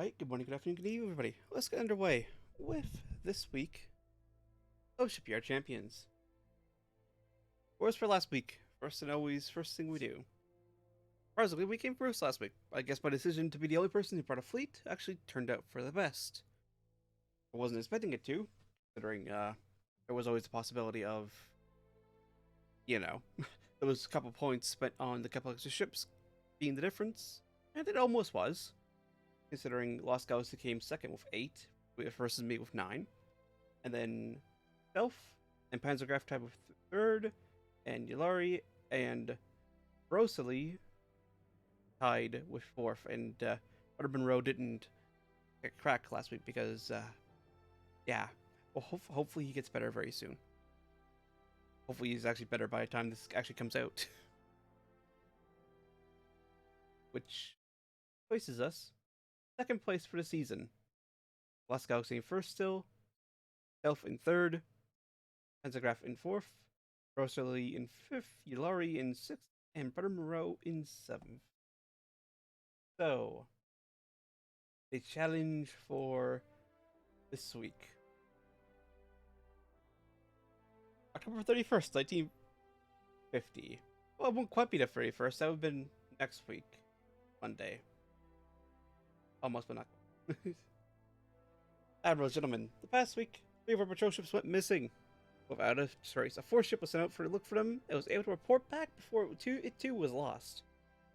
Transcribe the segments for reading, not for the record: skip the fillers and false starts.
Alright, good morning, good afternoon, good evening, everybody. Let's get underway with this week of Shipyard Champions. Whereas for last week, first and always, first thing we do. Surprisingly, we came first last week. I guess my decision to be the only person who brought a fleet actually turned out for the best. I wasn't expecting it to, considering there was always the possibility of, there was a couple points spent on the couple extra ships being the difference, and it almost was. Considering Lost Galaxy came second with 8, versus me with 9. And then Self and Panzergraf tied with third, and Yulari and Rosalie tied with fourth. And Monroe didn't get cracked last week because, yeah, well, hopefully he gets better very soon. Hopefully he's actually better by the time this actually comes out. Which places us second place for the season. Lost Galaxy in first still, Self in third, Panzergraf in fourth, Rosalie in fifth, Yulari in sixth, and Brother Moreau in seventh. So, the challenge for this week. October 31st, 1950. Well, it won't quite be the 31st. That would have been next week, Monday. Almost, but not. Admirals, gentlemen, the past week, 3 of our patrol ships went missing. Without a trace, a 4th ship was sent out for a look for them. It was able to report back before it too was lost.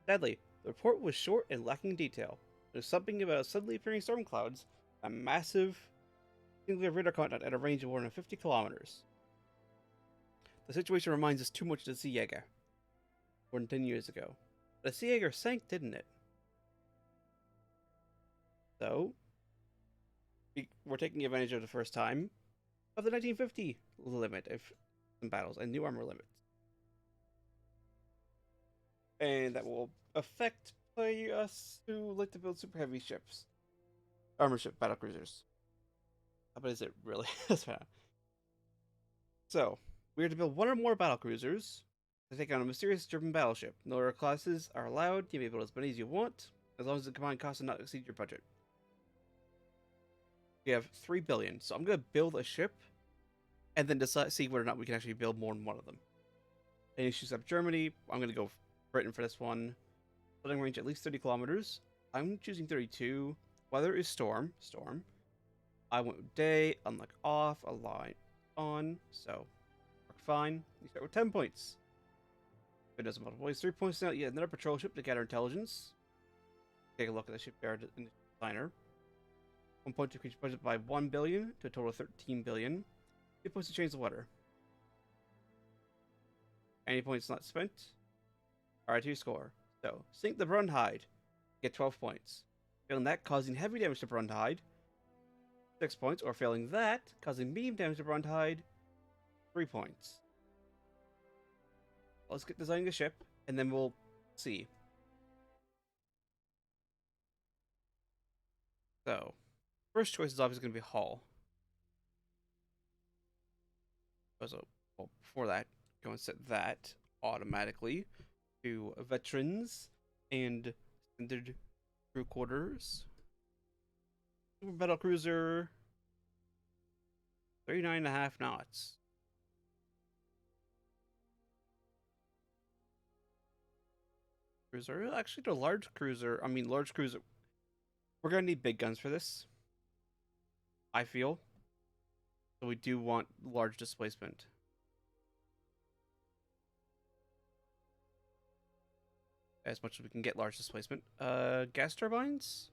Sadly, the report was short and lacking detail. There was something about suddenly appearing storm clouds, a massive singular radar contact at a range of more than 50 kilometers. The situation reminds us too much of the Sea Jaeger, more than 10 years ago. The Sea Jaeger sank, didn't it? So, we're taking advantage of the first time of the 1950 limit of some battles and new armor limits. And that will affect us who like to build super heavy ships. Armor ship battlecruisers. But is it really? So, we are to build one or more battlecruisers to take on a mysterious German battleship. No other classes are allowed. You may build as many as you want, as long as the combined cost does not exceed your budget. We have 3 billion, so I'm going to build a ship and then see whether or not we can actually build more than one of them. Any issues up Germany, I'm going to go Britain for this one. Building range at least 30 kilometers. I'm choosing 32. Weather is storm. I went with day, unlock off, align on, so work fine. You start with 10 points. If it doesn't multiple ways, 3 points now. Yeah, another patrol ship to gather intelligence. Take a look at the shipyard in the designer. 1 point to increase budget by 1 billion to a total of 13 billion. 2 points to change the weather. Any points not spent? R2 score. So, sink the Brunhilde. Get 12 points. Failing that, causing heavy damage to Brunhilde. 6 points. Or failing that, causing medium damage to Brunhilde. 3 points. Let's get designing the ship, and then we'll see. So, first choice is obviously going to be Hull. So, well, before that, go and set that automatically to veterans and standard crew quarters. Super Battlecruiser, 39.5 knots. Cruiser, actually, the large cruiser. We're gonna need big guns for this, I feel. So we do want large displacement. As much as we can get large displacement. Gas turbines?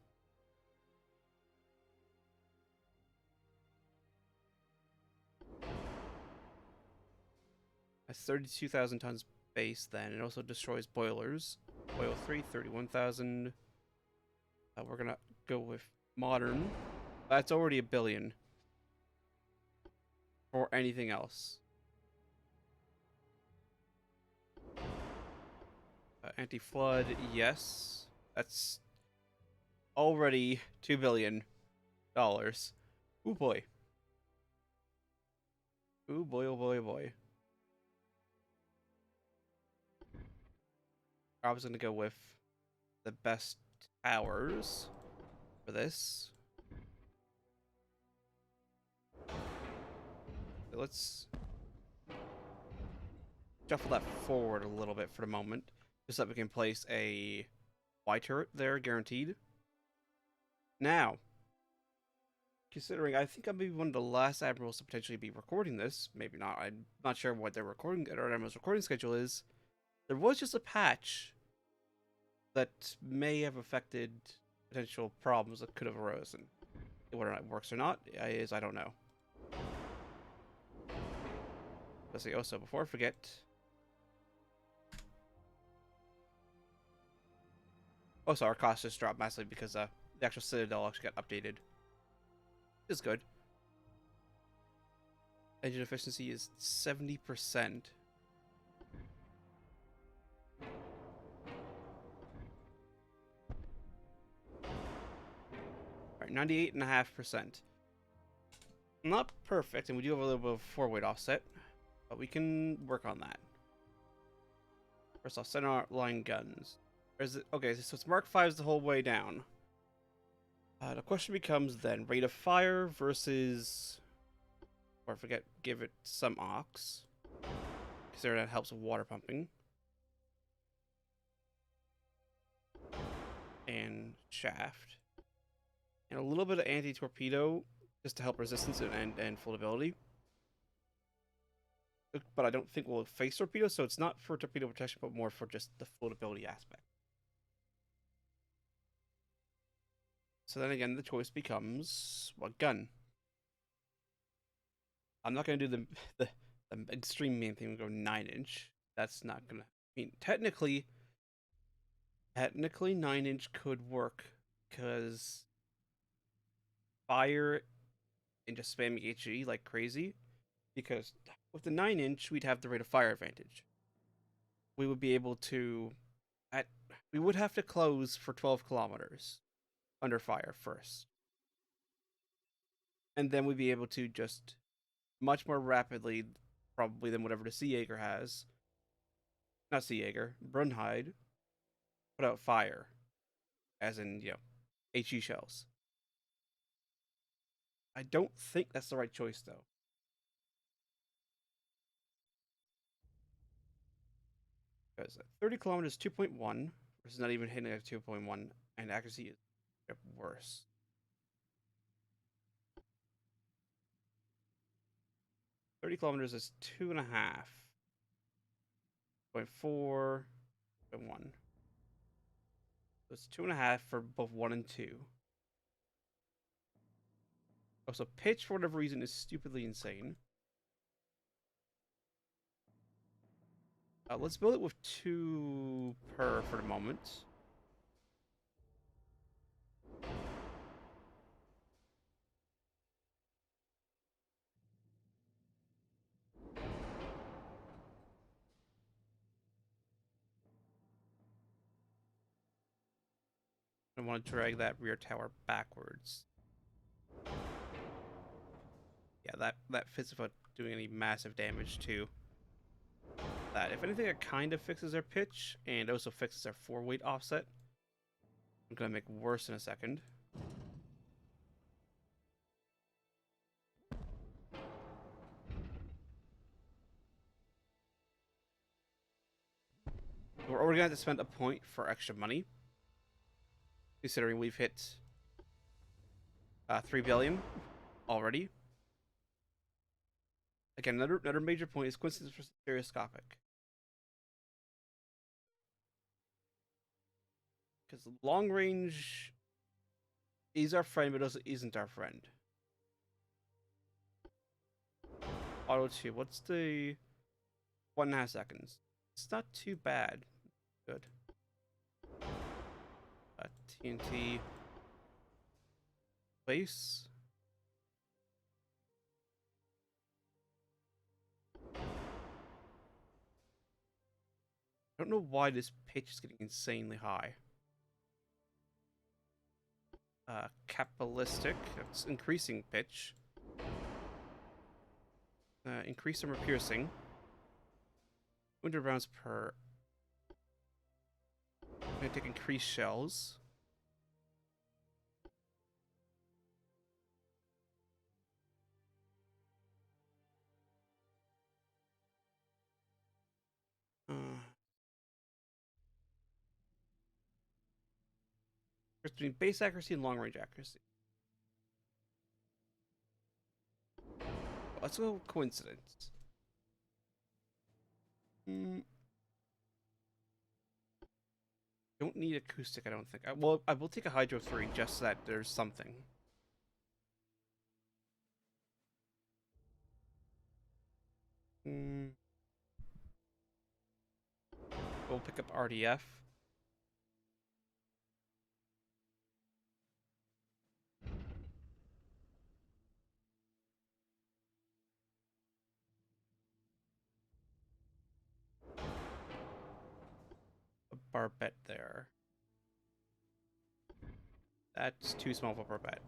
That's 32,000 tons base then. It also destroys boilers. Oil 3, 31,000. We're gonna go with modern. That's already 1 billion. Or anything else. Anti-flood, yes. That's already $2 billion. Ooh boy. Ooh boy, oh boy, oh boy. I was gonna go with the best towers. for this. So let's shuffle that forward a little bit for the moment, just so that we can place a Y turret there, guaranteed. Now, considering I think I'm maybe one of the last admirals to potentially be recording this, maybe not. I'm not sure what their admiral's recording schedule is. There was just a patch that may have affected potential problems that could have arisen. Whether or not it works or not I don't know. Let's see. Also, before I forget, also our cost just dropped massively because the actual Citadel actually got updated. It's good. Engine efficiency is 70%. Alright, 98.5%. Not perfect, and we do have a little bit of 4-weight offset, but we can work on that. First off, center line guns. Is it okay? So it's Mark 5s the whole way down. The question becomes then rate of fire versus, or I forget, give it some ox. Consider that helps with water pumping. And shaft. And a little bit of anti-torpedo just to help resistance and floatability. But I don't think we'll face torpedoes, so it's not for torpedo protection, but more for just the floatability aspect. So then again, the choice becomes what gun? I'm not going to do the extreme main thing and go 9-inch. That's not going to... I mean, technically 9-inch could work, because fire and just spamming HE like crazy, because with the 9-inch, we'd have the rate of fire advantage. We would be able to... we would have to close for 12 kilometers under fire first. And then we'd be able to just much more rapidly, probably than whatever the Sea Jaeger has. Not Sea Jaeger, Brunhilde, put out fire. As in, HE shells. I don't think that's the right choice, though. Because 30 kilometers 2.1 versus not even hitting at 2.1, and accuracy is worse. 30 kilometers is 2.5. 0.4, 0.1. So it's 2.5 for both 1 and 2. Also, pitch, for whatever reason, is stupidly insane. Let's build it with 2 per for the moment. I want to drag that rear tower backwards. Yeah, that fits without doing any massive damage to that. If anything, it kind of fixes their pitch and also fixes their 4-weight offset. I'm gonna make worse in a second. We're already going to have to spend a point for extra money, considering we've hit 3 billion already. Again, another major point is coincidence for stereoscopic. Because long range is our friend, but also isn't our friend. Auto 2, what's the 1.5 seconds? It's not too bad. Good. TNT base. I don't know why this pitch is getting insanely high. Capitalistic, that's increasing pitch. Increase armor piercing. Winter rounds per. I'm gonna take increased shells. between base accuracy and long range accuracy. Let's go coincidence. Don't need acoustic, I don't think. Well, I will take a Hydro 3 just so that there's something. We'll pick up RDF. A barbette there. That's too small of a barbette.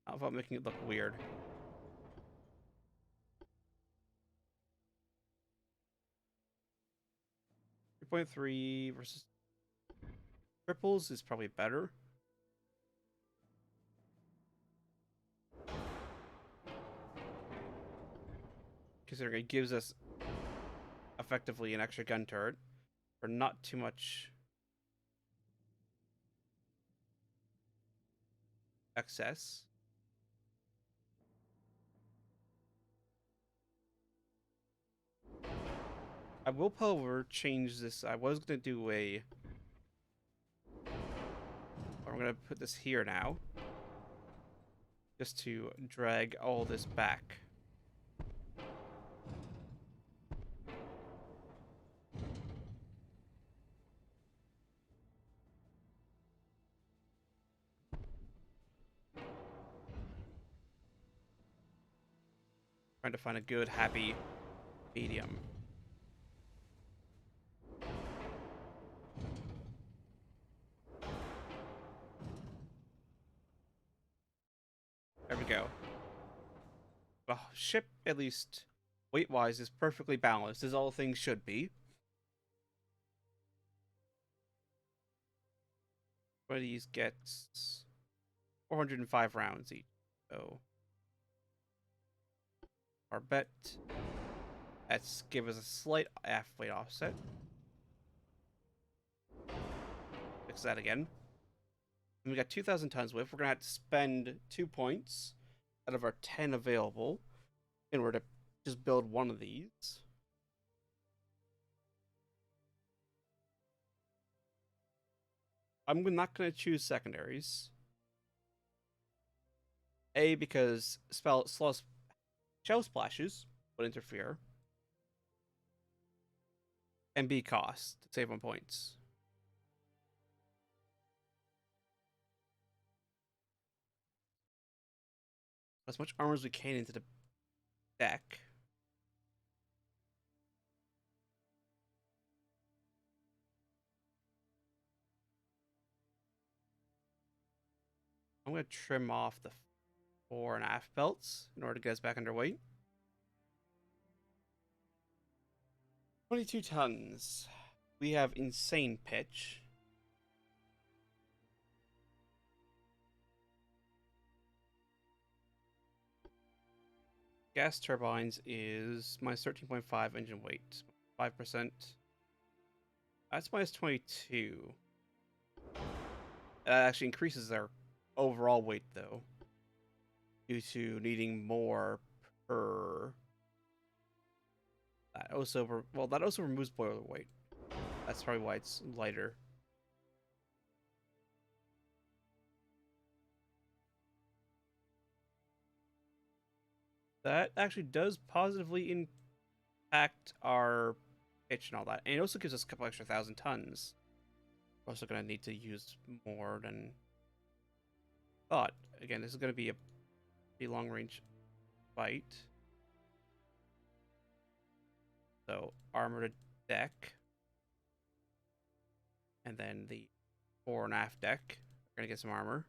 How about making it look weird? .3 versus triples is probably better. Considering it gives us effectively an extra gun turret for not too much excess. I will, however, change this. I was going to do a... I'm going to put this here now. Just to drag all this back. Trying to find a good, happy medium. There we go. The ship, at least weight-wise, is perfectly balanced, as all things should be. But these gets 405 rounds each. So our bet. Let's give us a slight aft weight offset. Fix that again. And we got 2,000 tons width. We're gonna have to spend 2 points out of our 10 available in order to just build one of these. I'm not going to choose secondaries. A, because shell splashes would interfere. And B, cost to save on points. As much armor as we can into the deck. I'm going to trim off the fore and aft belts in order to get us back under weight. 22 tons. We have insane pitch. Gas turbines is minus 13.5 engine weight. 5%. That's minus 22. That actually increases their overall weight, though, due to needing more per... That also removes boiler weight. That's probably why it's lighter. That actually does positively impact our pitch and all that. And it also gives us a couple extra 1,000 tons. We're also going to need to use more than thought. Again, this is going to be a pretty long-range fight. So, armored deck. And then the fore and aft deck. We're going to get some armor.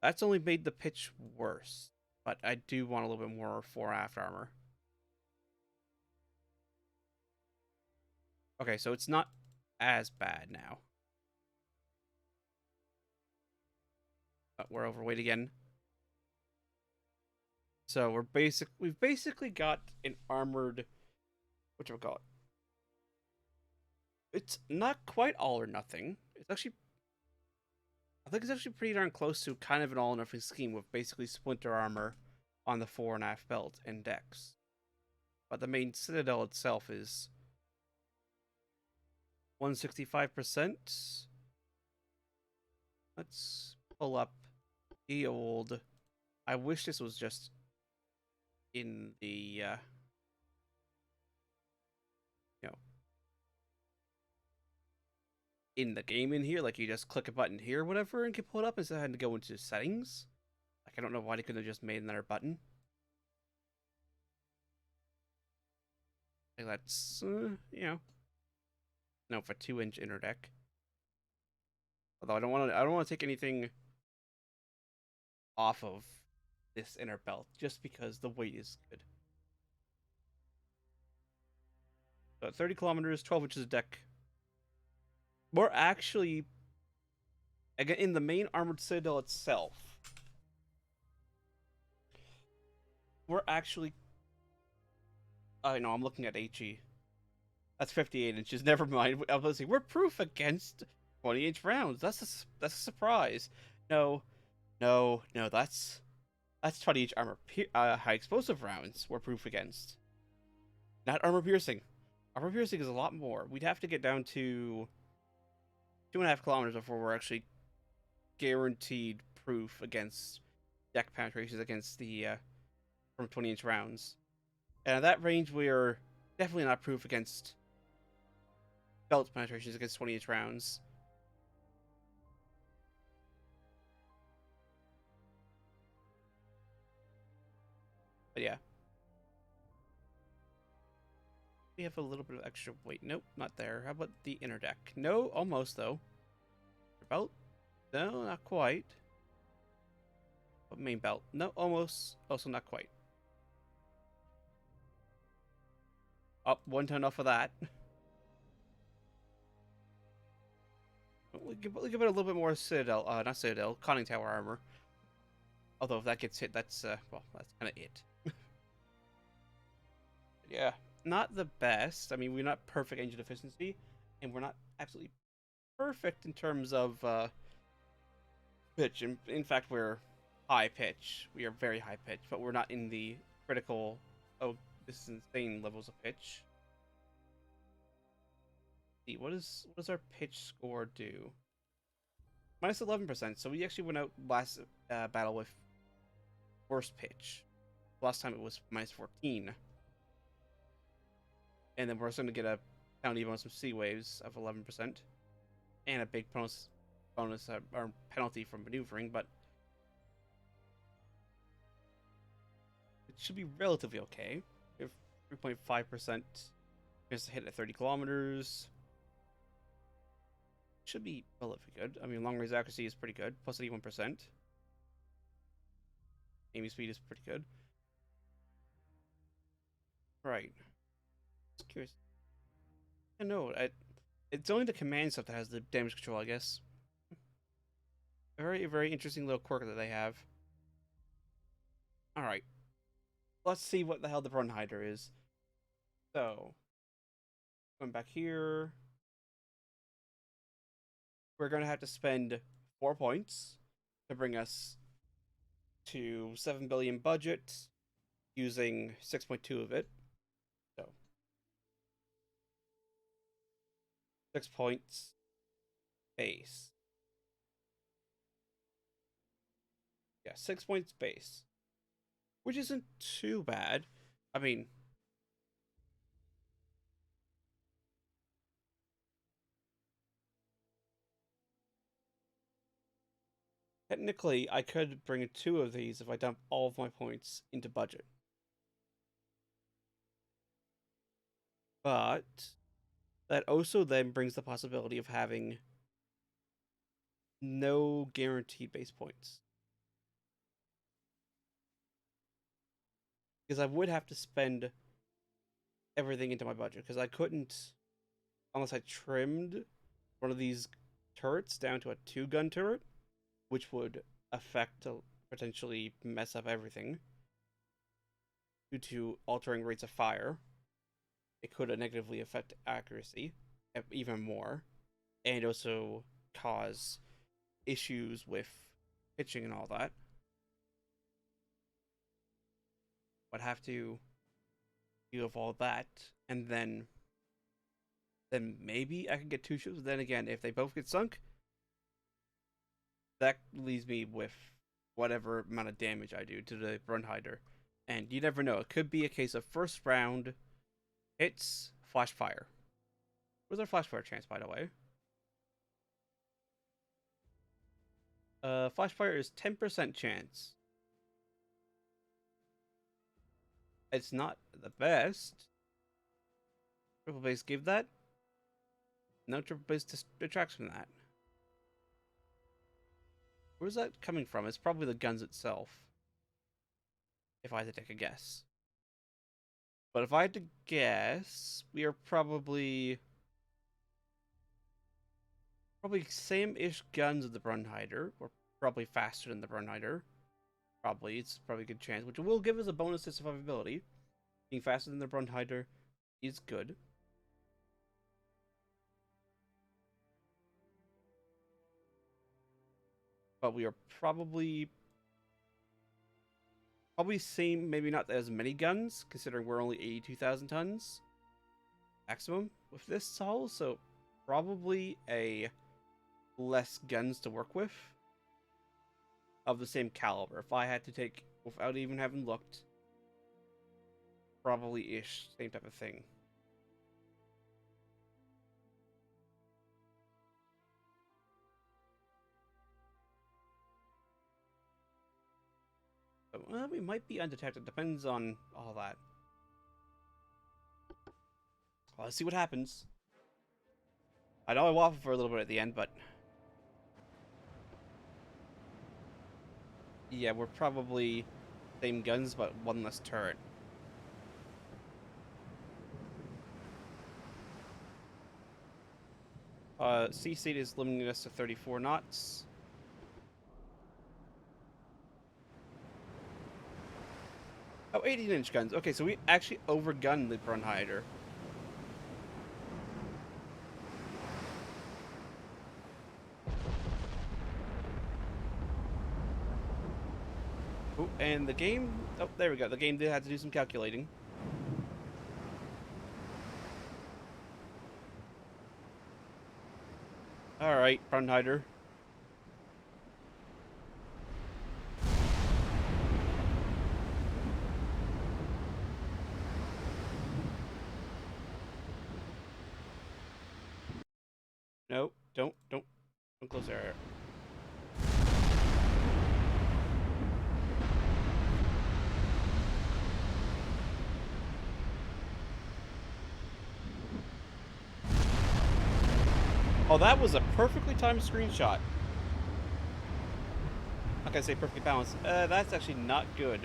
That's only made the pitch worse. But I do want a little bit more fore and aft armor. Okay, so it's not as bad now. But we're overweight again. So we've basically got an armored, whatchamacallit. It's not quite all or nothing. It's actually, I think it's actually pretty darn close to kind of an all or nothing scheme with basically splinter armor on the fore and aft belt and decks. But the main citadel itself is 165%. Let's pull up the old. I wish this was just in the, you know, in the game in here. Like you just click a button here or whatever and can pull it up instead of having to go into settings. Like I don't know why they couldn't have just made another button. Like that's, no, for 2-inch inner deck. Although I don't want to take anything off of this inner belt just because the weight is good. So 30 kilometers, 12 inches of deck. We're actually, again, in the main armored citadel itself, we're actually, I know, I'm looking at HE. That's 58 inches. Never mind. I was saying we're proof against 20-inch rounds. That's a surprise. No, that's 20-inch armor. High explosive rounds we're proof against. Not armor piercing. Armor piercing is a lot more. We'd have to get down to 2.5 kilometers before we're actually guaranteed proof against deck penetrations against the from 20-inch rounds. And at that range, we're definitely not proof against belt penetrations against 20-inch rounds. But yeah. We have a little bit of extra weight. Nope, not there. How about the inner deck? No, almost though. Belt? No, not quite. But main belt? No, almost. Also not quite. Up 1 ton off of that. We'll give it a little bit more citadel, not citadel, conning tower armor. Although if that gets hit, that's well, that's kind of it. Yeah, not the best. I mean, we're not perfect engine efficiency, and we're not absolutely perfect in terms of pitch. In fact, we're high pitch. We are very high pitch, but we're not in the critical. Oh, this is insane levels of pitch. See, what does our pitch score do? Minus 11%. So we actually went out last battle with worst pitch. Last time it was minus 14. And then we're also going to get a penalty bonus from sea waves of 11%. And a big bonus or penalty from maneuvering, but it should be relatively okay. We have 3.5% chance to hit at 30 kilometers. Should be relatively good. I mean, long range accuracy is pretty good, plus 81%. Aiming speed is pretty good. Right. Just curious. I know. It's only the command stuff that has the damage control, I guess. A very, very interesting little quirk that they have. Alright. Let's see what the hell the Brunhilde is. So, going back here. We're going to have to spend 4 points to bring us to 7 billion budget, using 6.2 of it. So, 6 points base. Yeah, 6 points base, which isn't too bad. I mean, technically, I could bring 2 of these if I dump all of my points into budget. But that also then brings the possibility of having no guaranteed base points. Because I would have to spend everything into my budget, because I couldn't, unless I trimmed one of these turrets down to a 2-gun turret, which would affect, potentially mess up everything. due to altering rates of fire. It could negatively affect accuracy even more, and also cause issues with pitching and all that. Would have to deal with all that, and then maybe I can get 2 ships. Then again, if they both get sunk, that leaves me with whatever amount of damage I do to the Brunhilde. And you never know. It could be a case of first round hits, flash fire. What's our flash fire chance, by the way? Flash fire is 10% chance. It's not the best. Triple base give that. No, triple base detracts from that. Where's that coming from? It's probably the guns itself. If I had to take a guess. But if I had to guess, we are probably same-ish guns as the Brunhilde. We're probably faster than the Brunhilde. It's probably a good chance, which will give us a bonus to survivability. Being faster than the Brunhilde is good. But we are probably same, maybe not as many guns, considering we're only 82,000 tons maximum with this hull, so probably a less guns to work with of the same caliber. If I had to take, without even having looked, probably ish, same type of thing. Well, we might be undetected. Depends on all that. Well, let's see what happens. I know I waffled for a little bit at the end, but yeah, we're probably same guns, but one less turret. Sea state is limiting us to 34 knots. Oh, 18-inch guns. Okay, so we actually overgunned the Brunhilde. Oh, and the game... Oh, there we go. The game did have to do some calculating. Alright, Brunhilde. No, don't close there. Oh, that was a perfectly timed screenshot. Not gonna say perfectly balanced. That's actually not good.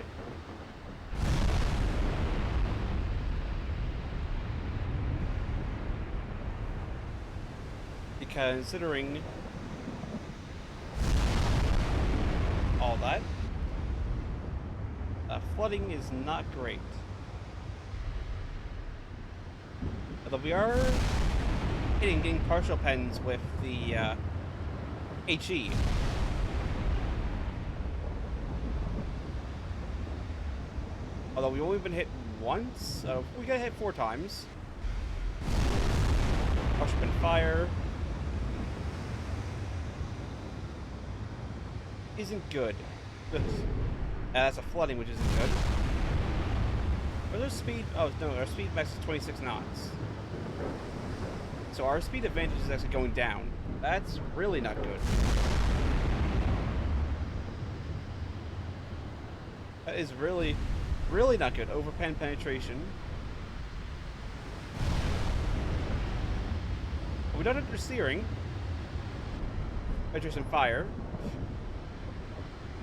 Considering all that, flooding is not great. Although we are getting partial pens with the HE. Although we've only been hit once, so we got hit 4 times. Partial pen fire. Isn't good. That's a flooding, which isn't good. Where's our speed? Oh, no, our speed max is 26 knots. So our speed advantage is actually going down. That's really not good. That is really, really not good. Over pen penetration. We don't have steering. Penetration fire.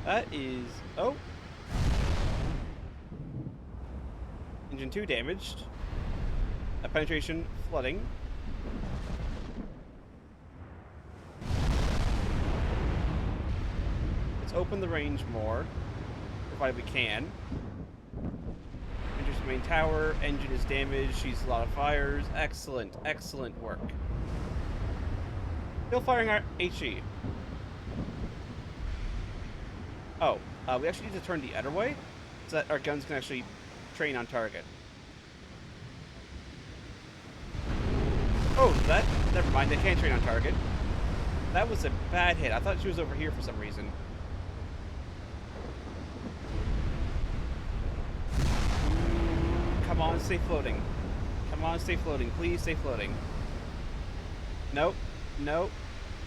That is... Oh! Engine 2 damaged. Penetration, flooding. Let's open the range more, provided we can. main tower. Engine is damaged. She's a lot of fires. Excellent, excellent work. Still firing our HE. Oh, we actually need to turn the other way so that our guns can actually train on target. Oh, that... Never mind, they can't train on target. That was a bad hit. I thought she was over here for some reason. Come on, stay floating. Come on, stay floating. Please stay floating. Nope. Nope.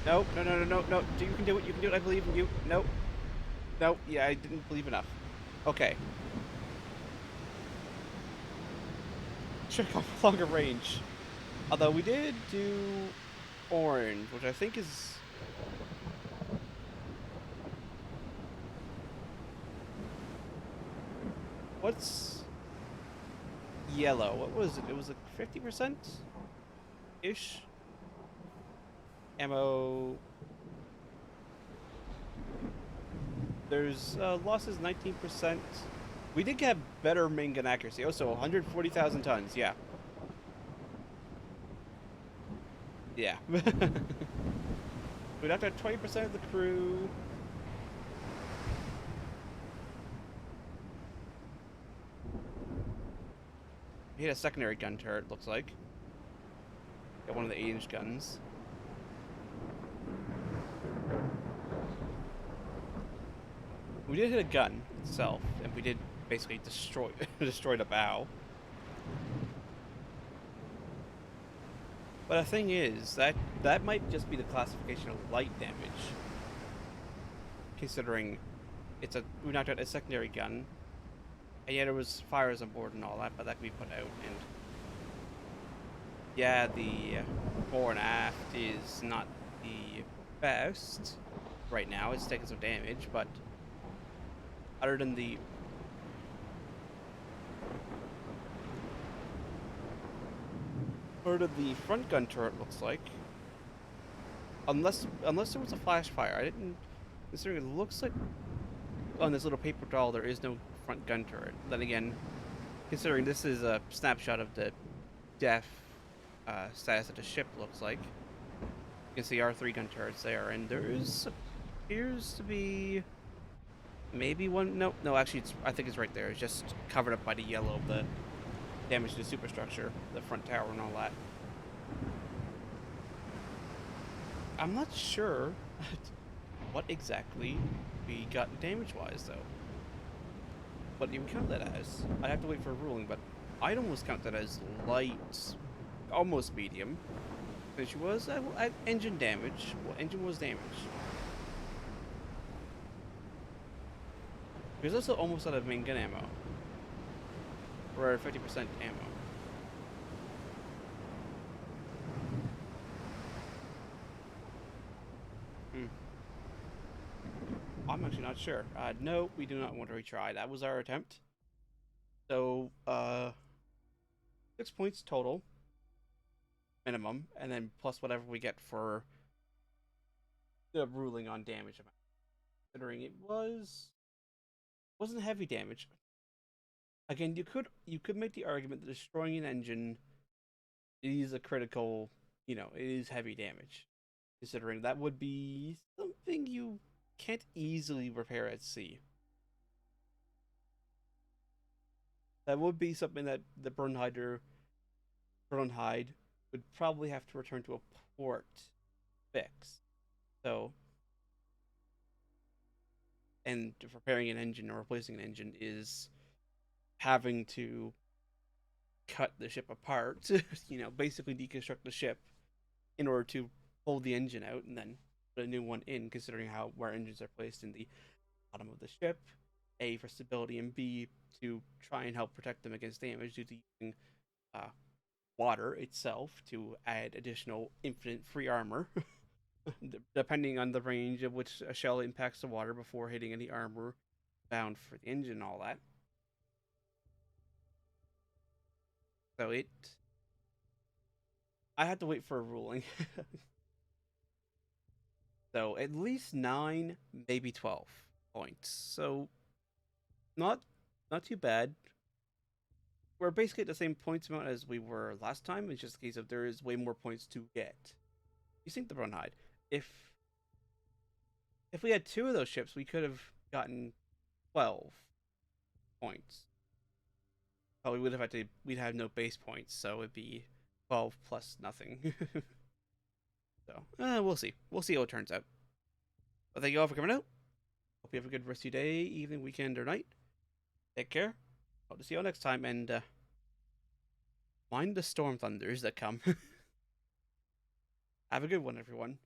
Nope. No, no, no, no, no. You can do it. You can do it. I believe in you. Nope. Nope. Yeah, I didn't believe enough. Okay. Should have gone for longer range. Although we did do orange, which I think is... What's yellow? What was it? It was like 50%-ish? Ammo... There's losses 19%. We did get better main gun accuracy. Oh, so 140,000 tons, yeah. Yeah. We'd have to have 20% of the crew. We hit a secondary gun turret, looks like. Got one of the 8-inch guns. We did hit a gun itself, and we did basically destroy the bow. But the thing is, that might just be the classification of light damage. Considering we knocked out a secondary gun, and yet there was fires on board and all that, but that can be put out. And yeah, the fore and aft is not the best right now. It's taking some damage, but other than the front gun turret, looks like, unless there was a flash fire, I didn't. Considering it looks like on this little paper doll there is no front gun turret. Then again, considering this is a snapshot of the def status of the ship, looks like you can see our 3 gun turrets there, and there appears to be maybe one. No, actually, I think it's right there. It's just covered up by the yellow of the damage to the superstructure, the front tower, and all that. I'm not sure what exactly we got damage-wise, though. What do you count that as? I'd have to wait for a ruling, but I'd almost count that as light, almost medium. Which was engine damage. Well, engine was damaged. There's also almost out of main gun ammo. We're at 50% ammo. I'm actually not sure. No, we do not want to retry. That was our attempt. So, 6 points total. Minimum. And then plus whatever we get for the ruling on damage amount. Considering it wasn't heavy damage. Again, you could make the argument that destroying an engine is a critical, it is heavy damage. Considering that would be something you can't easily repair at sea. That would be something that the Brunhilde would probably have to return to a port fix. So, and repairing an engine or replacing an engine is having to cut the ship apart, basically deconstruct the ship in order to pull the engine out and then put a new one in, considering where engines are placed in the bottom of the ship, A, for stability, and B, to try and help protect them against damage due to using water itself to add additional infinite free armor, depending on the range of which a shell impacts the water before hitting any armor bound for the engine and all that. So I had to wait for a ruling. So at least 9, maybe 12 points. So not too bad. we're basically at the same points amount as we were last time. It's just a case of there is way more points to get. You sink the Brunhilde. If we had 2 of those ships, we could have gotten 12 points. But we would have had to. We'd have no base points, so it'd be 12 plus nothing. So we'll see. We'll see how it turns out. But thank you all for coming out. Hope you have a good rest of your day, evening, weekend, or night. Take care. Hope to see you all next time, and mind the storm thunders that come. Have a good one, everyone.